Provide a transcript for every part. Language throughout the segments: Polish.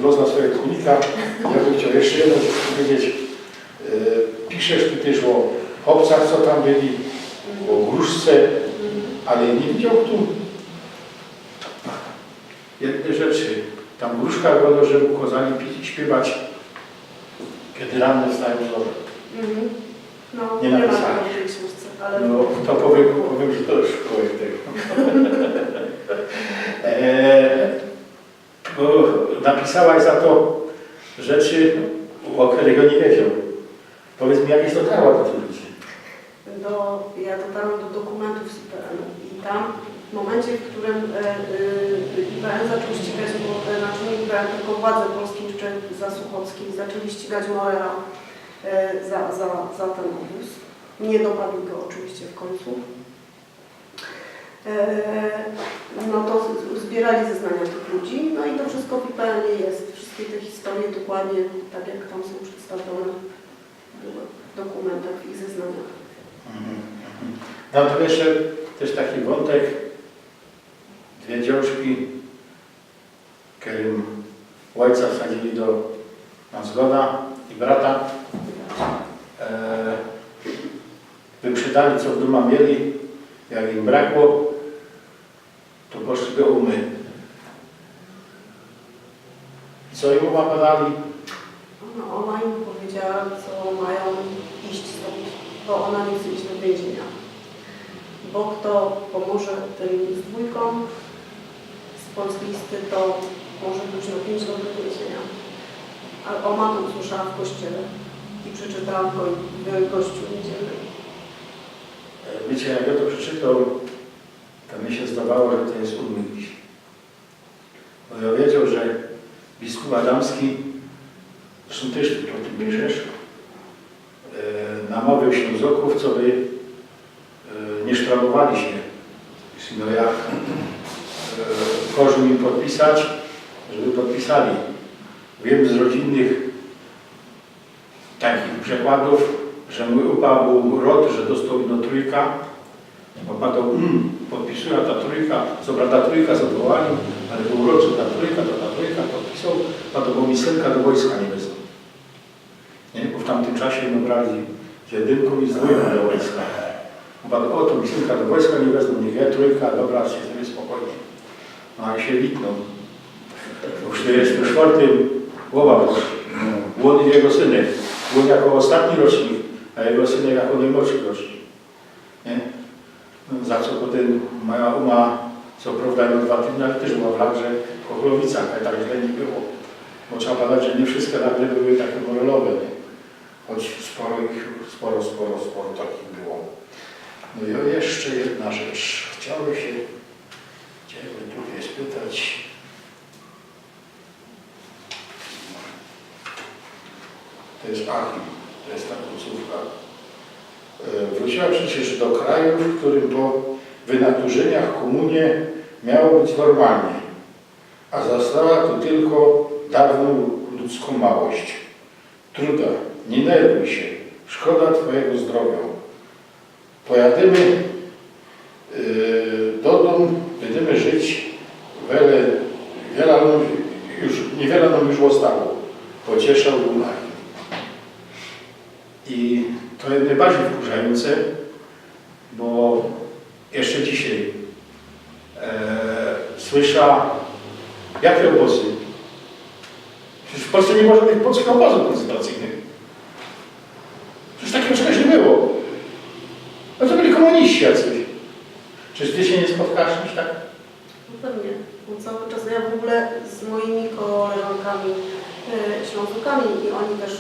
los na swojego słownika. Ja bym chciał jeszcze jedną rzecz powiedzieć. Piszesz ty też o chłopcach, co tam byli, o gruszce, ale nie widział tu jednej rzeczy. Tam gruszka było, że mu kazali pić i śpiewać, kiedy ranne wstają z loża. No, nie napisałem. Ale... No, to powiem, że to już człowiek tego. Bo napisałaś za to rzeczy, o których nie wiedział. Powiedz mi, jakieś dotarła do tych ludzi? Ja dotarłam do dokumentów z IPN-u i tam w momencie, w którym IPN zaczął ścigać, znaczy nie IPN, tylko władze polskie czy Zasłuchowskie zaczęli ścigać Morera za ten obóz. Nie dopadli go oczywiście w końcu. No to zbierali zeznania tych ludzi, no i to wszystko w IPN-ie jest. Wszystkie te historie dokładnie tak jak tam są przedstawione w dokumentach, w ich zeznaniach. No to jeszcze też taki wątek, dwie dziążki, którym ojca wsadzili na zgoda i brata. Wyprzedali, co w domu mieli, jak im brakło, to poszli do umy. I co im opadali? No, ona im powiedziała, co mają iść stąd, bo ona nie chce iść do więzienia. Bo kto pomoże tym z dwójką z polskiej listy, to może być na 5 lat do więzienia. A o matkę usłyszałam w kościele i przeczytałam w gościu niedzielnym. Wiecie, jak ja to przeczytał, to mi się zdawało, że to jest umyć. Bo ja wiedział, że biskup Adamski, zresztą też ty o tym piszesz, namawiał Ślązoków, co by nie sztrabowali się. No jak każą im podpisać, żeby podpisali. Wiem z rodzinnych takich przekładów, że mój upa był rod, że dostał do trójka, opadał, podpisuje ta trójka, co prawda trójka zawołali, ale był rod, że ta trójka podpisał, a to była mi synka do wojska nie wezmą. Nie? Bo w tamtym czasie no brali z jedynką i z dwójką do wojska. Opadł, o to mi synka do wojska nie wezmą, niech ja trójka, dobra, się sobie spokojnie. No a się witną. W 44 głowa był. Łon i jego synek. Łon jako ostatni rocznik, a jego synek jako najmłodszy rocznik. Nie? No, za co potem moja uma, co prawda no 2 tygodnie, ale też była w Lagrze, w Chochlowicach, ale tak źle nie było. Bo trzeba badać, że nie wszystkie nagle były takie morelowe, nie? Choć sporo takich było. No i jeszcze jedna rzecz. Chciałbym się Ciebie tutaj spytać. To jest Achim, to jest ta końcówka. Wróciła przecież do kraju, w którym po wynaturzeniach komunie miało być normalnie, a zastała to tylko dawną ludzką małość. Truda, nie nerwuj się, szkoda Twojego zdrowia. Pojadymy do domu, będziemy żyć, niewiele nam już zostało. Pocieszał umarł. I to jest najbardziej wkurzające, bo jeszcze dzisiaj słyszę, jakie obozy? Przecież w Polsce nie ma żadnych polskich obozów koncentracyjnych. Przecież takiego czegoś nie było. No to byli komuniści jacyś. Czyż Ty się nie spotkasz już tak? No pewnie. No cały czas ja w ogóle z moimi koleżankami Ślązokami i oni też,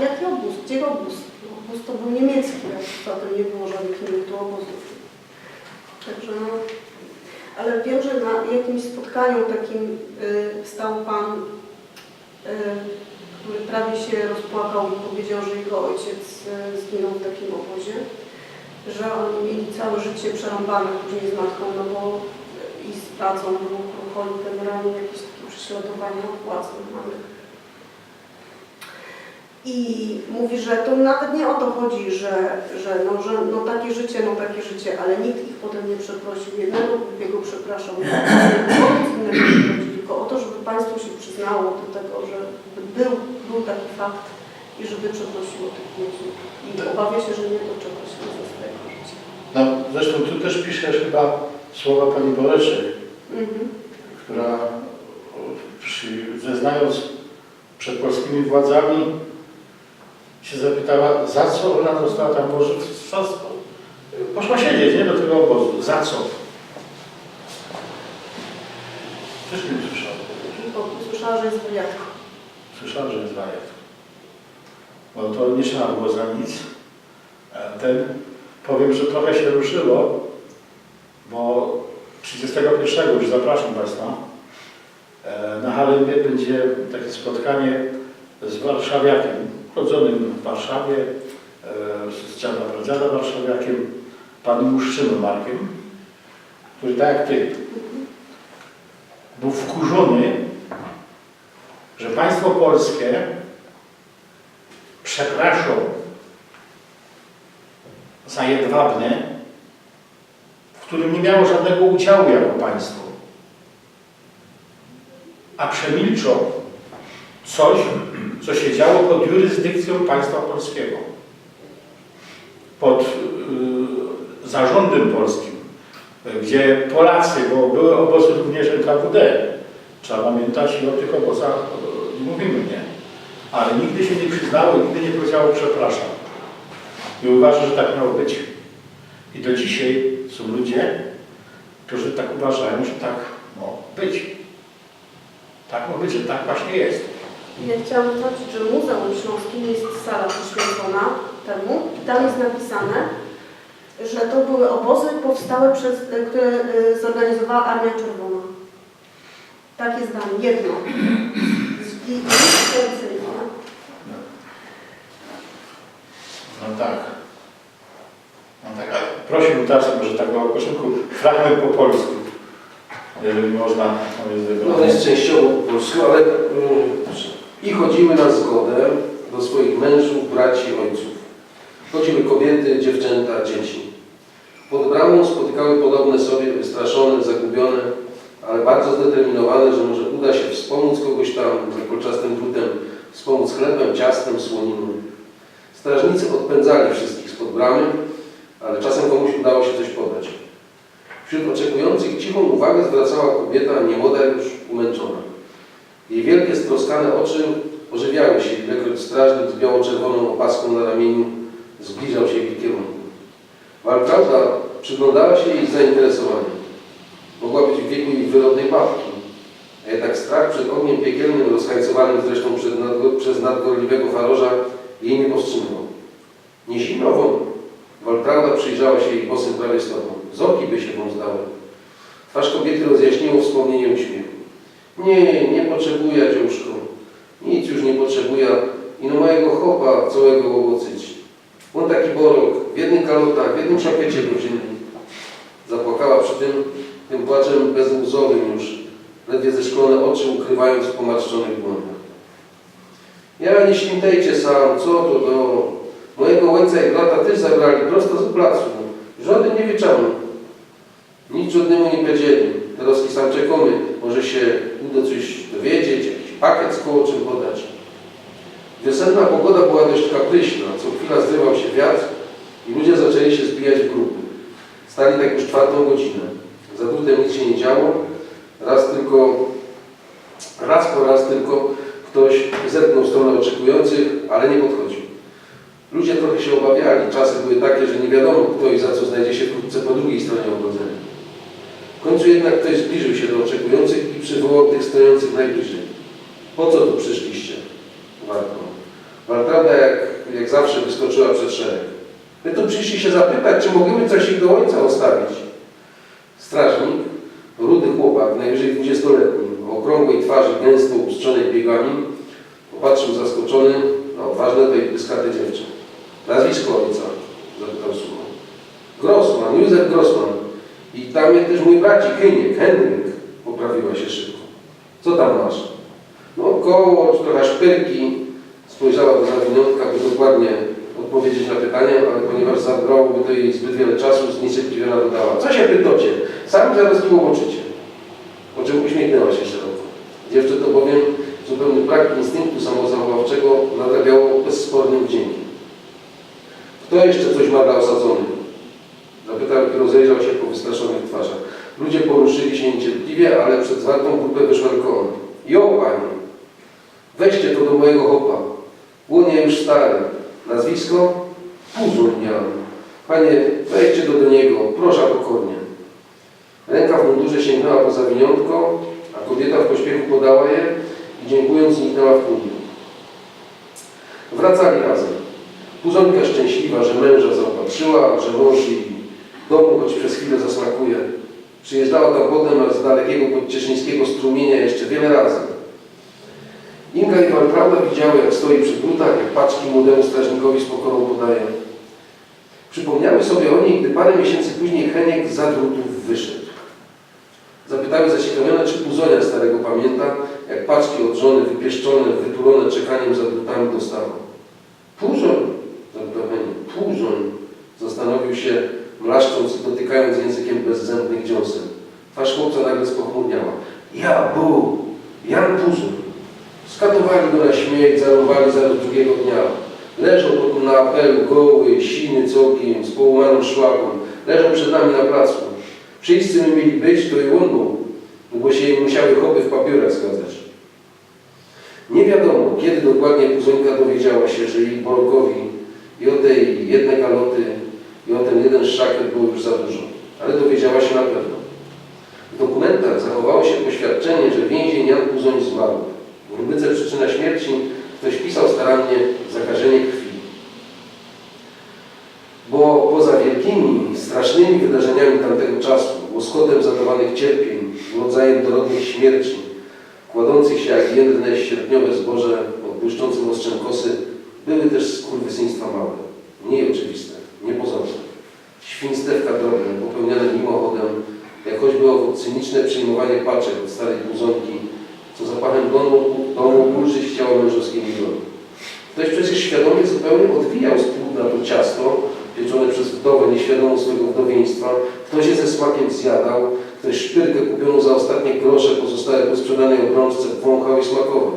jaki obóz, gdzie obóz? Obóz to był niemiecki, zatem nie było żadnych innych tu obozów. Także no, ale wiem, że na jakimś spotkaniu takim stał pan, który prawie się rozpłakał i powiedział, że jego ojciec zginął w takim obozie, że oni mieli całe życie przerąbane później z matką, no bo i z pracą, rucholi, generalnie jakieś takie prześladowania władzy mamy. I mówi, że to nawet nie o to chodzi, że takie życie, ale nikt ich potem nie przeprosił. Jednego głupiego przepraszał, innego tylko o to, żeby państwo przyznało do tego, że był taki fakt i żeby przeprosiło tych ludzi. I obawia się, że nie doczeka się ze swojego życia. No, zresztą tu też piszesz chyba słowa pani Boreczek, która zeznając przed polskimi władzami się zapytała, za co ona została tam poszła siedzieć, nie, do tego obozu. Za co? Też nie słyszała. Słyszała, że jest wariatką. Słyszała, że jest wariatką. Bo to nie trzeba było za nic. Powiem, że trochę się ruszyło, bo 31 już zapraszam Państwa. Na Halemie będzie takie spotkanie z warszawiakiem, urodzonym w Warszawie, z dziada pradziada warszawiakiem, panem Muszczyną Markiem, który tak jak Ty był wkurzony, że państwo polskie przepraszał za Jedwabne, w którym nie miało żadnego udziału jako państwo, a przemilczał coś, co się działo pod jurysdykcją państwa polskiego, pod zarządem polskim, gdzie Polacy, bo były obozy również NKWD, trzeba pamiętać i o tych obozach mówimy, nie? Ale nigdy się nie przyznało, nigdy nie powiedziało przepraszam. I uważam, że tak miało być. I do dzisiaj są ludzie, którzy tak uważają, że tak ma być. Tak ma być, że tak właśnie jest. Ja chciałam zobaczyć, że w Muzeum Śląskim jest sala poświęcona temu i tam jest napisane, że to były obozy powstałe które zorganizowała Armia Czerwona. Takie zdanie, jedno. I nic więcej, nie? No tak. No tak. Prosiłbym teraz, może tak na początku, fragment po polsku. Jeżeli można. No jest częściowo po polsku, ale i chodzimy na zgodę do swoich mężów, braci, ojców. Chodziły kobiety, dziewczęta, dzieci. Pod bramą spotykały podobne sobie, wystraszone, zagubione, ale bardzo zdeterminowane, że może uda się wspomóc kogoś tam, za kolczastym drutem, wspomóc chlebem, ciastem, słoniną. Strażnicy odpędzali wszystkich spod bramy, ale czasem komuś udało się coś podać. Wśród oczekujących cichą uwagę zwracała kobieta, niemłoda już umęczona. Jej wielkie, stroskane oczy ożywiały się, ilekroć strażnik z biało-czerwoną opaską na ramieniu zbliżał się w jej kierunku. Waltrauda przyglądała się jej z zainteresowaniem. Mogła być w wieku jej wyrodnej babki, a jednak strach przed ogniem piekielnym, rozhajcowanym zresztą przez nadgorliwego faroża, jej nie powstrzymywał. Nie zimnową, Waltrauda przyjrzała się jej bosym prawie stopom. Z oki by się wam zdały. Twarz kobiety rozjaśniło wspomnienie uśmiechu. Nie potrzebuję, dziążko. Nic już nie potrzebuję. I no mojego chopa całego łobocyć. On taki borok, w jednych kalotach, w jednym szapecie rodzinnym. Zapłakała przy tym płaczem bezłzowym już, ledwie zeszklone oczy ukrywając w pomarszczonych dłoniach. Ja nie ślintejcie sam, co to do... Mojego ojca i brata też zabrali prosto z placu. Żaden nie wieczamy. Nic żadnemu nie powiedzieli. Teraz i sam czekamy. Może się uda coś dowiedzieć, jakiś pakiet z koło czym podać. Wiosenna pogoda była dość kapryśna. Co chwila zrywał się wiatr i ludzie zaczęli się zbijać w grupy. Stali tak już 4. godzinę. Za drutem nic się nie działo. Raz po raz tylko ktoś zetknął stronę oczekujących, ale nie podchodził. Ludzie trochę się obawiali. Czasy były takie, że nie wiadomo kto i za co znajdzie się wkrótce po drugiej stronie ogrodzenia. W końcu jednak ktoś zbliżył się do oczekujących i przywołał tych stojących najbliżej. Po co tu przyszliście? Warto. Waltrauda jak zawsze wyskoczyła przed szereg. My tu przyszli się zapytać, czy możemy coś ich do ojca ostawić. Strażnik, rudy chłopak, najwyżej 20-letni, o okrągłej twarzy gęsto ustrzonej biegami, popatrzył zaskoczony na odważne tej pyskate dziewczę. Nazwisko ojca, zapytał sucho. Grossman, Józef Grossman. I tam jest też mój bracik, Henryk, poprawiła się szybko. Co tam masz? No koło, trochę szpyrki. Spojrzała do zawiniątka, by dokładnie odpowiedzieć na pytanie, ale ponieważ zabrałoby to jej zbyt wiele czasu, zniecierpliwiona dodała. Co się pytocie? Sami zaraz tu łoczycie. Po czym uśmiechnęła się szeroko. Dziewczę to bowiem zupełny brak instynktu samozachowawczego nadrabiało bezspornym wdziękiem. Kto jeszcze coś ma dla osadzonych? Zapytał i rozejrzał się po wystraszonych twarzach. Ludzie poruszyli się niecierpliwie, ale przed zwartą grupę wyszła tylko ona. Jo, panie, weźcie to do mojego chopa. Łonie już stary. Nazwisko? Puzun Jan. Panie, weźcie to do niego, proszę pokornie. Ręka w mundurze sięgnęła po zawiniątko, a kobieta w pośpiechu podała je i dziękując zniknęła w tłumie. Wracali razem. Puzonka szczęśliwa, że męża zaopatrzyła, że mąż jej domu choć przez chwilę zasmakuje. Przyjeżdżała tam potem z dalekiego podcieszyńskiego strumienia jeszcze wiele razy. Inga i Waltrauda widziały, jak stoi przy drutach, jak paczki młodemu strażnikowi z pokorą podaje. Przypomniały sobie o niej, gdy parę miesięcy później Heniek za drutów wyszedł. Zapytały zaciekawione, czy Puzonia starego pamięta, jak paczki od żony wypieszczone, wytulone czekaniem za drutami dostawał. Puzoń, zapytał Heniek, Puzoń, zastanowił się, mlaszcząc i dotykając językiem bezzębnych dziąseł. Twarz chłopca nagle spochmurniała. Ja, bu, Jan Puzoń. Skatowali go na śmiech, zarowali zaraz drugiego dnia. Leżał na apelu goły, siny całkiem, z połamaną szlaką. Leżał przed nami na placu. Wszyscy my mieli być, to i on był, bo się jej musiały chopy w papierach zgadzać. Nie wiadomo, kiedy dokładnie Puzońka dowiedziała się, że jej Bolkowi i o tej jednej kaloty i o ten jeden szakiet było już za dużo. Ale dowiedziała się na pewno. W dokumentach zachowało się poświadczenie, że więzień Jan Puzoń zmarł. W rubrce przyczyna śmierci ktoś pisał starannie zakażenie krwi. Bo poza wielkimi, strasznymi wydarzeniami tamtego czasu, łoskotem zadawanych cierpień, rodzajem dorodnych śmierci, kładących się jak jędrne sierpniowe zboże pod błyszczącym ostrzem kosy, były też skurwysyństwa małe, mniej oczywiste, niepozorne. Świństewka drobne, popełniane mimochodem, jak choćby owo cyniczne przyjmowanie paczek od starej Puzońki, co zapachem domu ulży z ciała mężowskiej miliony. Ktoś przecież świadomie zupełnie odwijał z płótna to ciasto, pieczone przez wdowę nieświadomą swego wdowieństwa. Ktoś je ze smakiem zjadał, ktoś szpyrkę kupioną za ostatnie grosze pozostałe po sprzedanej obrączce wąchał i smakował.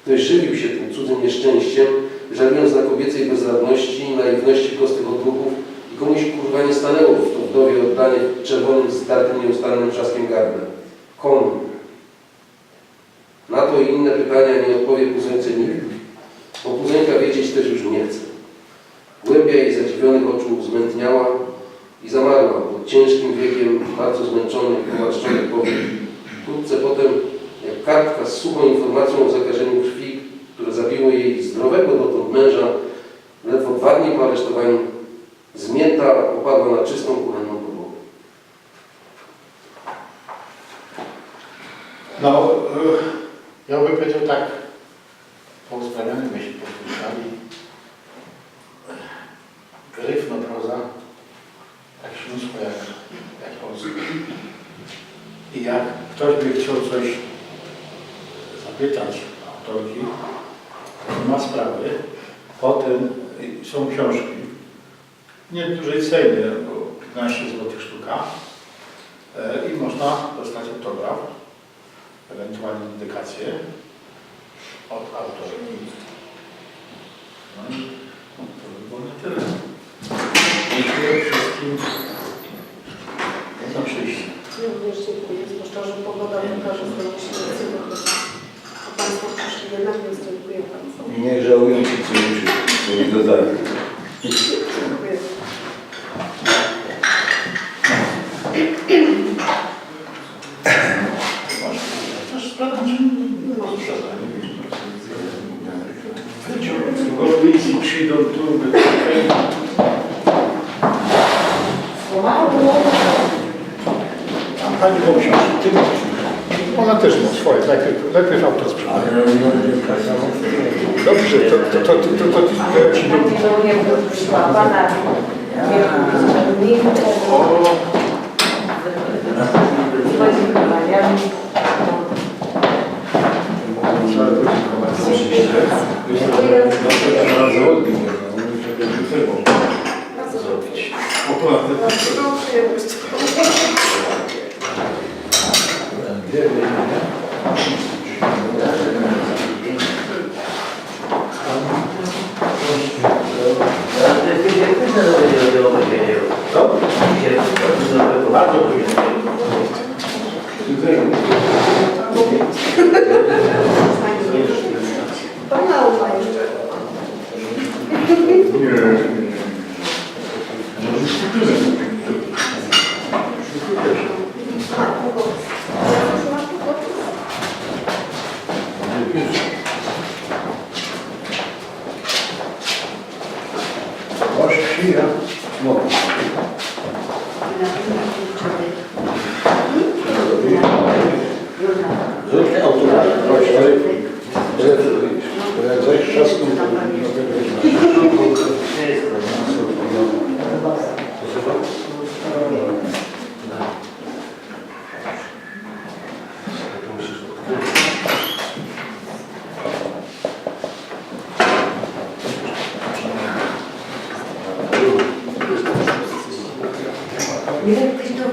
Ktoś żywił się tym cudzym nieszczęściem, żalując na kobiecej bezradności i naiwności prostych odruchów i komuś kurwa nie stanęło w to wdowie oddanie czerwonym, zdartym, nieustannym trzaskiem gardła. Komu? Na to i inne pytania nie odpowie Puzońce nikt, bo Puzońka wiedzieć też już nie chce. Głębia jej zadziwionych oczu zmętniała i zamarła pod ciężkim wiekiem bardzo zmęczonych, pomarszczonych powiek. Wkrótce potem, jak kartka z suchą informacją o zakażeniu krwi, które zabiło jej zdrowego dotąd męża, ledwo 2 dni po aresztowaniu, zmięta opadła na czystą, kuchenną podłogę. No, ja bym powiedział tak, po uzbranianiu my się podpuszczali, gryfno proza, tak śląsko jak polski. I jak ktoś by chciał coś zapytać autorki, nie ma sprawy, potem są książki, nie dużej ceny, bo 15 zł sztuka i można dostać autograf, ewentualnie dedykację od autorki. No i to by było na tyle. Dziękuję wszystkim za przyjście. Również dziękuję, zwłaszcza, że pogoda pokaże, że znowu się nie chce. A Państwo przyszli jednak, więc dziękuję bardzo. Nie żałują ci, co mi dodali. Dziękuję. Chcesz sprawdzić? Gorzdyjcy przyjdą tu, tam pani Bosia, ty ona też ma swoje, najpierw autor sprzedaje. Dobrze, to ja ci dam. Oświja. No. Zróbmy automat. Chodź, ale jak zajść czasem, Nie wiem, ktoś to